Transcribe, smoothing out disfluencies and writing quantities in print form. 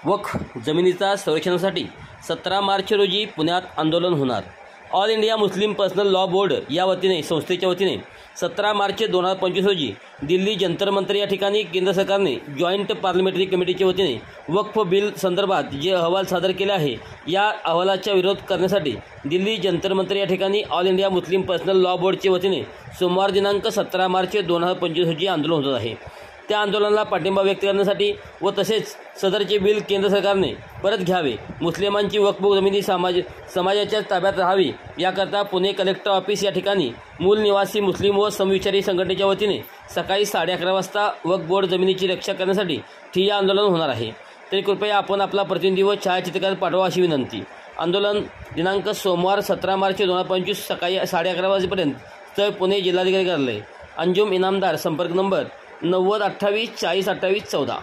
वक्फ जमिनीचा संरक्षणासाठी 17 मार्च रोजी पुण्यात आंदोलन होणार। All India Muslim personal law board या वतीने संस्थेच्या वतीने 17 मार्च 2025 रोजी दिल्ली जंतर मंतर या ठिकाणी केंद्र सरकारने जॉईंट पार्लमेंटरी कमिटीच्या वतीने वक्फ बिल संदर्भात जे अहवाल सादर केले आहे या अहवालाचा विरोध करण्यासाठी दिल्ली जंतर मंतर या ठिकाणी all India Muslim personal law बोर्डच्या वतीने सोमवार दिनांक 17 मार्च 2025 रोजी आंदोलन होत आहे। त्या आंदोलनाला पाठिंबा व्यक्त करण्यासाठी व तसेच सदरचे बिल केंद्र सरकारने परत घ्यावे, मुस्लिमांची वक्फ जमिनी समाजाच्या ताब्यात राहावी याकरता पुणे कलेक्टर ऑफिस या ठिकाणी मूल निवासी मुस्लिम व समविचारी संघटनेच्या वतीने सकाळी 11:30 वाजता वक्फ बोर्ड जमिनीची रक्षा करण्यासाठी ठिय्या आंदोलन होणार आहे। तरी कृपया आपण आपला प्रतिनिधी व छायाचित्रकार पाठवा अशी विनंती। आंदोलन दिनांक सोमवार 17 मार्च 2025 सकाळी 11:30 वाजेपर्यंत। स्थळ पुणे जिल्हाधिकारी कार्यालय। अंजुम इनामदार, संपर्क नंबर 90 28 40 28 14।